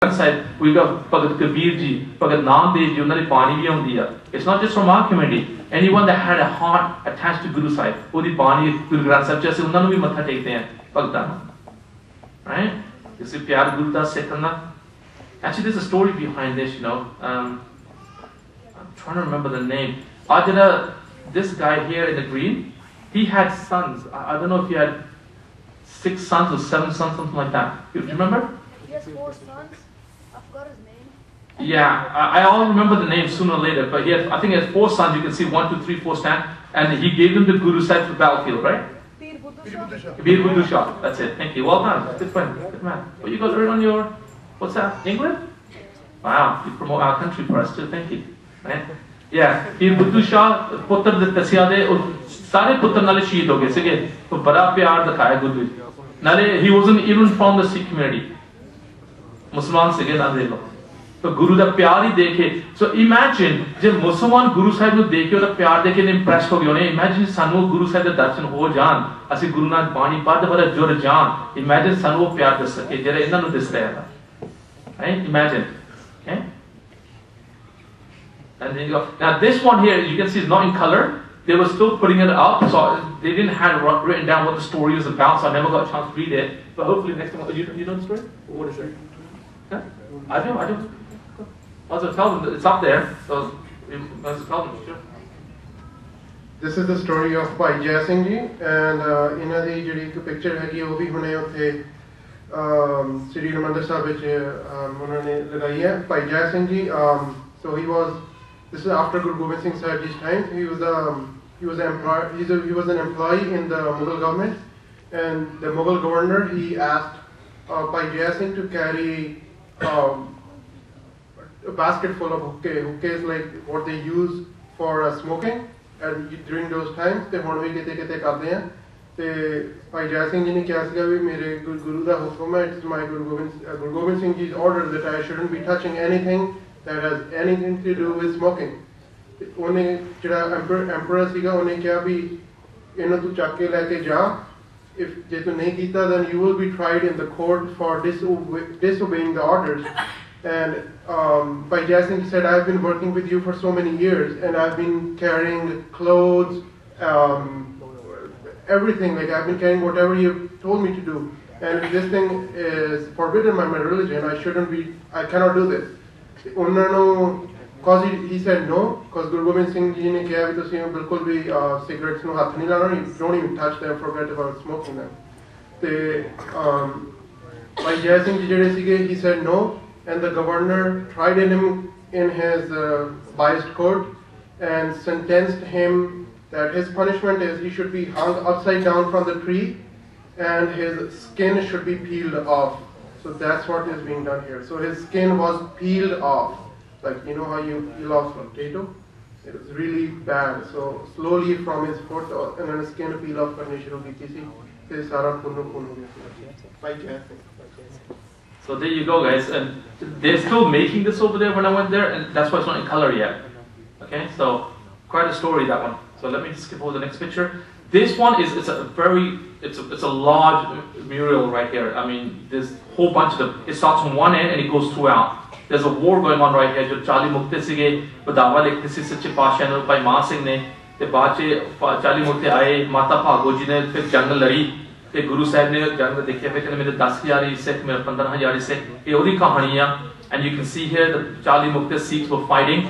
side, we've got Bhagat Kabir ji, Bhagat Namdev ji, unhone bani bhi aunਦੀ ਆ. It's not just from our community. Anyone that had a heart attached to Guru Sahib, ਉਹਦੀ ਬਾਣੀ Guru Granth Sahib ਚ ਅਸੀਂ ਉਹਨਾਂ ਨੂੰ ਵੀ ਮੱਥਾ ਟੇਕਦੇ ਹਾਂ ਭਗਤਾਂ ਨੂੰ. Right? This is ਪਿਆਰ ਗੁਰੂ ਦਾ ਸਿੱਖਣ ਦਾ. Actually, there's a story behind this, you know. I'm trying to remember the name. This guy here in the green, he had sons. I don't know if he had 6 sons or 7 sons, something like that. You remember? He has 4 sons. I forgot his name. Yeah, I'll remember the name sooner or later. But I think he has 4 sons. You can see 1, 2, 3, 4 stand. And he gave them the Guru Sahib for the battlefield, right? Bir Buddha Shah. That's it. Thank you. Well done. Good friend. Good man. Well, you guys are on your, what's that? England? Wow. You promote our country for us too. Thank you. Right? Yeah. Bir Buddha Shah, putter de tasya de, sare putter nale shaheed ho gaye sige. To bada pyar dikhaya Guru. Nale, he wasn't even from the Sikh community. Musliman sige na de lo. तो गुरु का प्यार ही देखे. So imagine जब मुसलमान गुरु साहिब को देखे और प्यार देखे इंप्रेस हो गए. इमेजिन सानू गुरु साहिब के दर्शन हो जान, असि गुरु नाथ बाणी पढ़ बड़ा जुड़ जान. इमेजिन सानू वो प्यार दस सके जरा इन्हां नु दिस रहा था. Right? Imagine. Okay? And then you go. Now this one here, you can see, is not in color. They were still putting it up, so they didn't have written down what the story is about. So I never got a chance to read it. But hopefully next time, you know the story? What is it? Huh? I do. I was tell them it's up there, so I was tell them, sure. This is the story of Bhai Jai Singh ji, and ਇਹਨਾਂ ਦੀ ਜਿਹੜੀ ਇੱਕ picture ਹੈਗੀ ਉਹ ਵੀ ਹੁਣੇ ਉੱਥੇ ਸ੍ਰੀ ਹਰਿਮੰਦਰ ਸਾਹਿਬ ਵਿੱਚ ਉਹਨਾਂ ਨੇ ਲਗਾਈ ਹੈ. Bhai Jai Singh ji, so this is after Guru Gobind Singh Sahib ji's time. He was an employee in the Mughal government, and the Mughal governor, he asked Bhai Jai Singh to carry a basket full of hookah. Hookah is like what they use for smoking, and during those times they ਹੁਣ ਵੀ ਕਿਤੇ ਕਰਦੇ ਆ. ਤੇ ਭਾਈ ਜੈ ਸਿੰਘ ਜੀ ਨੇ ਕਿਹਾ ਸੀਗਾ ਵੀ ਮੇਰੇ ਗੁਰੂ ਦਾ ਹੁਕਮ ਹੈ, it's my Guru Gobind Singh ji's order that I shouldn't be touching anything that has anything to do with smoking. ਤੇ ਉਹਨੇ ਜਿਹੜਾ emperor ਸੀਗਾ ਉਹਨੇ ਕਿਹਾ ਵੀ ਇਹਨੂੰ ਤੂੰ ਚੱਕ ਕੇ ਲੈ ਕੇ ਜਾ. If ਜੇ ਤੂੰ ਨਹੀਂ ਕੀਤਾ, then you will be tried in the court for disobeying the orders. And Bhai Jai Singh said, I've been working with you for so many years, and I've been carrying clothes, everything. Like I've been carrying whatever you told me to do. And if this thing is forbidden by my religion, I cannot do this. Because he said no, because Guru Gobind Singh ji ne kiha vi tusi bilkul bhi cigarettes nu hath nahi lana, you don't even touch them, forget about smoking them. Te Bhai Jai Singh ji jehde sige, he said no. And the governor tried him in his biased court and sentenced him that his punishment is he should be hung upside down from the tree and his skin should be peeled off. So that's what is being done here. So his skin was peeled off. Like, you know how you peel off a potato? It was really bad. So slowly from his foot and then his skin peel off karni shuru ki thi. Then sara khun ho gaya. So there you go, guys, and they're still making this over there when I went there, and that's why it's not in color yet. Okay, so quite a story, that one. So let me just skip over the next picture. This one is it's a large mural right here. I mean, there's a whole bunch of them. It starts from one end and it goes throughout. There's a war going on right here. जो 40 मुक्ते सिगे बदावा लिखते सी सच्चे पातशाह ने भाई मान सिंह ने ते बाद चे 40 मुक्ते आए माता भागो जी ने फिर जंग लड़ी. ਤੇ ਗੁਰੂ ਸਾਹਿਬ ਨੇ ਜੰਗ ਦੇਖਿਆ ਫਿਰ ਕਹਿੰਦੇ ਮੇਰੇ 10000 ਸਿੱਖ ਮੇਰੇ 15000 ਸਿੱਖ ਇਹ ਉਹਦੀ ਕਹਾਣੀ ਆ. And you can see here the 40 Mukta Sikhs were fighting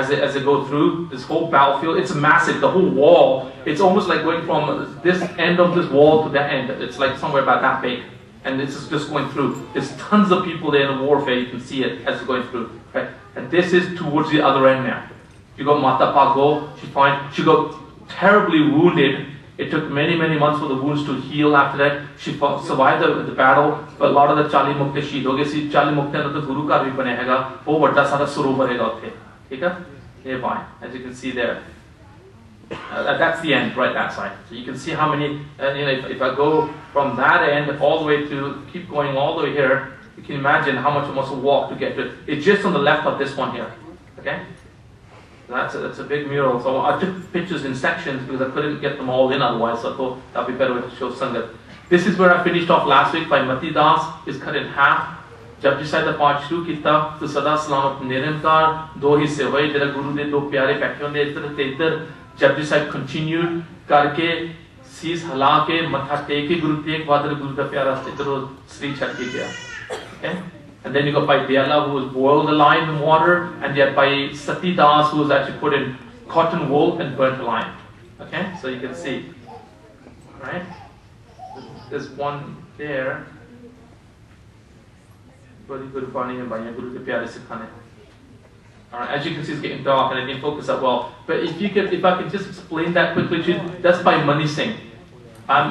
as they go through this whole battlefield. It's massive, the whole wall. It's almost like going from this end of this wall to that end. It's like somewhere about that big, and this is just going through. There's tons of people there in the warfare. You can see it as it's going through. Right, and this is towards the other end now. You got Mata Pago. She got terribly wounded. It took many months for the wounds to heal after that. She survived the battle, but a lot of the 40 Mukte shaheed ho gaye si. 40 Mukte da to Guru Ghar bhi banaya hega. वो बड़ा सारा सरोवर है उठे. ठीक है? ये fine, as you can see there. That's the end, right that side. So you can see how many. You know, if I go from that end all the way to keep going all the way here, you can imagine how much I must walk to get to it. It's just on the left of this one here. Okay? That's a big mural. So I took pictures in sections because I couldn't get them all in otherwise. So I thought that'd be better way to show Sangat. This is where I finished off last week by Mati Das. It's cut in half. Japji Sahib दा पाठ शुरू कीता तो सदा सलामत निरंकार दो हिस्से होए जेड़ा गुरु दे दो प्यारे बैठे होंदे इधर ते इधर जपजी साहिब कंटिन्यूड करके सीस हिला के मत्था टेक के गुरु तेग बहादुर गुरु दा प्यारा इधर श्री छट के गया okay and then you got by Dela who was boiled alive in water and yet by Sati Das who was actually put in cotton wool and burnt alive. Okay, so you can see, right? There's one there. Badi Gurbani and Bhaiya Guru ke pyare sikhane. Alright, as you can see, it's getting dark and I didn't focus that well. But if I can just explain that quickly to you, that's by Mani Singh.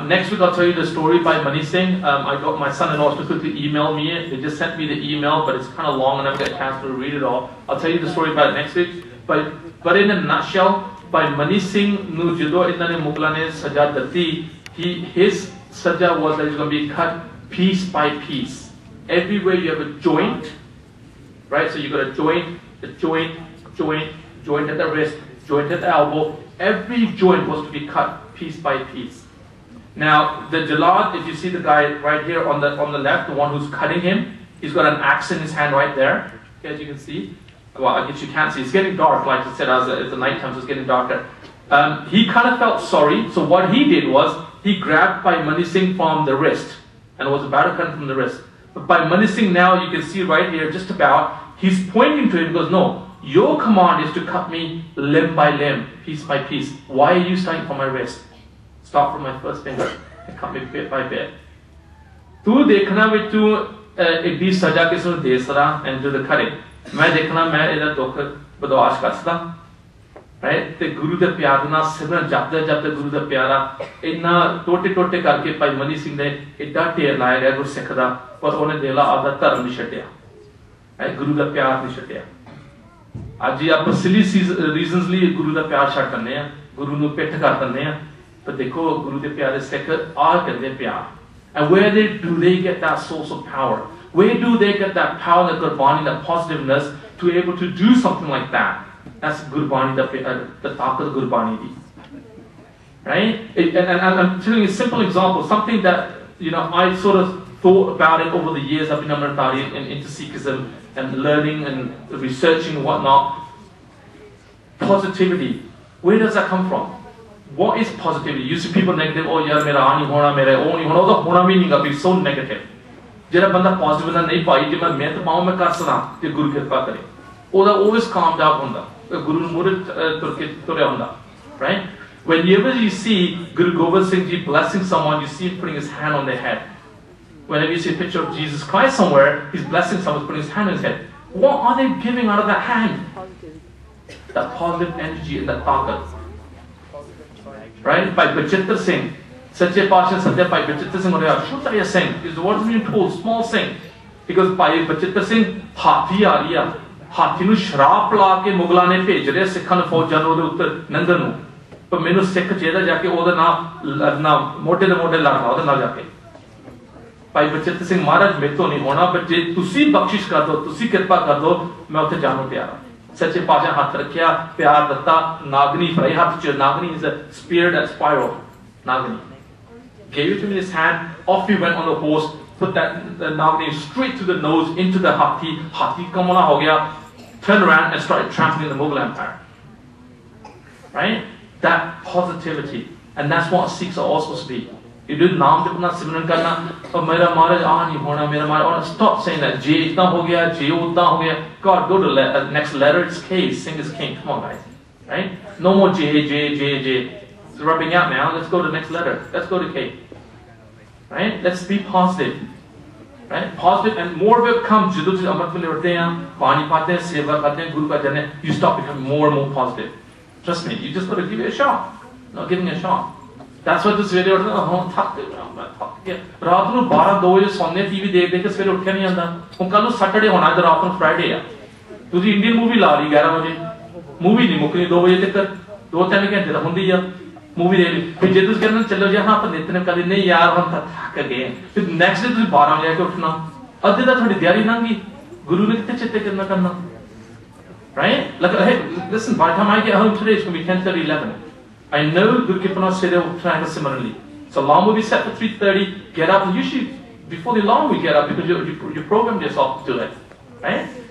Next week I'll tell you the story by Mani Singh. I got my son-in-law to quickly email me it. They just sent me the email, but it's kind of long and I've got a chance to read it all. I'll tell you the story about it next week. But in a nutshell, by Mani Singh nu jado itane Mughal ne saja dati, his saja was that it's going to be cut piece by piece. Everywhere you have a joint, right? So you got a joint, joint at the wrist, joint at the elbow. Every joint was to be cut piece by piece. Now the Jalad, if you see the guy right here on the left, the one who's cutting him, he's got an axe in his hand right there. Okay, as you can see. Well, I guess you can't see. It's getting dark, like I said, it's the night time, so it's getting darker. He kind of felt sorry, so what he did was he grabbed by Mani Singh from the wrist, and it was about to cut from the wrist. But by Mani Singh now, you can see right here, just about, he's pointing to him and goes, no, your command is to cut me limb by limb, piece by piece. Why are you starting from my wrist? Start from my first finger and cut me bit by bit. Tu dekhna vich tu eddi saja kisnu de sara and do the cutting. मैं देखना मैं इधर दुख बर्दाश्त कर सकता, right? ते गुरु दे प्यार ना सिमरन जपते जपते गुरु दे प्यारा इन्ना टोटे टोटे करके भाई मनी सिंह ने इतना ढेर लाया गया गुरसिख दा, पर उन्हें दिला आदा धर्म नहीं छड्डिया, गुरु दा प्यार नहीं छड्डिया. आज जी आप सिली रीजंस लिए गुरु दा प्यार छड्ड दिंदे आ, गुरु नूं पिठ कर दिंदे आ, पर देखो गुरु दे प्यारे सिख आ करदे प्यार. And where do they get that source of power? Where do they get that power, that Gurbani, that positiveness to be able to do something like that? That's Gurbani, the taqat of Gurbani. Right? And I'm telling you a simple example, something that, you know, I sort of thought about it over the years. I've been and into Sikhism and learning and researching and whatnot. Positivity. Where does that come from? What is positivity? You see people negative, oh yeah, mera aani hona, mera oh nahi hona, oda hona bhi nahi ga, be so negative. Jehda banda positive na nahi pai te main mehnat paavaਂ main kar sakda te guru kirpa kare, oda always calmed down hunda, guru murid turya hunda, right? Whenever you see Guru Gobind Singh Ji blessing someone, you see him putting his hand on their head. Whenever you see a picture of Jesus Christ somewhere, he's blessing someone, putting his hand on his head. What are they giving out of that hand? That positive energy and that taqat. Right? By Bachitra Singh, Sache Pasha Sadhya by Bachitra Singh, Shutaya Singh is the words being told, small Singh. Because by Bachitra Singh, Hathi aa rahi hai. Hathi nu shrap la ke Mughal ne bhej rahe Sikhan nu fauj jano de uttar nangan nu. But mainu Sikh chahiਦਾ ਜਾ ਕੇ ਉਹਦੇ ਨਾਲ ਮੋਢੇ ਦੇ ਮੋਢੇ ਲੜਨਾ ਉਹਦੇ ਨਾਲ ਜਾ ਕੇ. ਭਾਈ ਬਚਿੱਤਰ ਸਿੰਘ ਮਹਾਰਾਜ ਮੇਰੇ ਤੋਂ ਨਹੀਂ ਹੋਣਾ, ਪਰ ਜੇ ਤੁਸੀਂ ਬਖਸ਼ਿਸ਼ ਕਰ ਦੋ, ਤੁਸੀਂ ਕਿਰਪਾ ਕਰ ਦੋ, ਮੈਂ ਉੱਥੇ ਜਾਣ ਨੂੰ ਤਿਆਰ ਹਾਂ. ਸੱਚੇ ਪਾਤਸ਼ਾਹ ਹੱਥ ਰੱਖਿਆ, ਪਿਆਰ ਦਿੱਤਾ, ਨਾਗਨੀ ਫੜਾਈ ਹੱਥ ਚ. Nagni is a spear that spiral. Nagini gave it to me in his hand. Off he went on the horse, put that Nagini straight to the nose into the Hathi. Hathi kamana ho gaya, turned around and started trampling the Mughal Empire. Right? That positivity, and that's what Sikhs are all supposed to be. You do naam japna, simran karna, oh mera Maharaj aa nahi hona, mera Maharaj, stop saying that. J itna ho gaya, J utna ho gaya. God, go to the next letter. It's K. Singh is king. Come on, guys. Right? No more J. It's rubbing out now. Let's go to the next letter. Let's go to K. Right? Let's be positive. Right? Positive, and more of it comes. You start becoming more and more positive. Trust me, you just got to give it a shot. Not giving it a shot. That's what this video is. Oh, thak gaya. Raat nu 12 baje sonne TV dekh ke savere uthya nahi aanda. Hun kal nu Saturday hona hai, raat nu Friday hai. Tusi Indian movie la rahi 11 baje. Movie nahi mukni 2 baje tak 2-3 घंटे da hundi hai. Movie dekh li. Phir je tus कहना चलो जी हाँ पर इतने कभी नहीं यार हम थक गए. फिर next day तुसी 12 बजे आके उठना. अद्धे दा थोड़ी दिहाड़ी लंघी. गुरु ने कितने चित्ते करना. Right? Like, hey, listen, by the time I get home today, it's going to be 10:30, 11. I know Guru Kipana said they will try similarly. So alarm will be set for 3:30. Get up and you should before the alarm will get up because you programmed yourself to do it, right?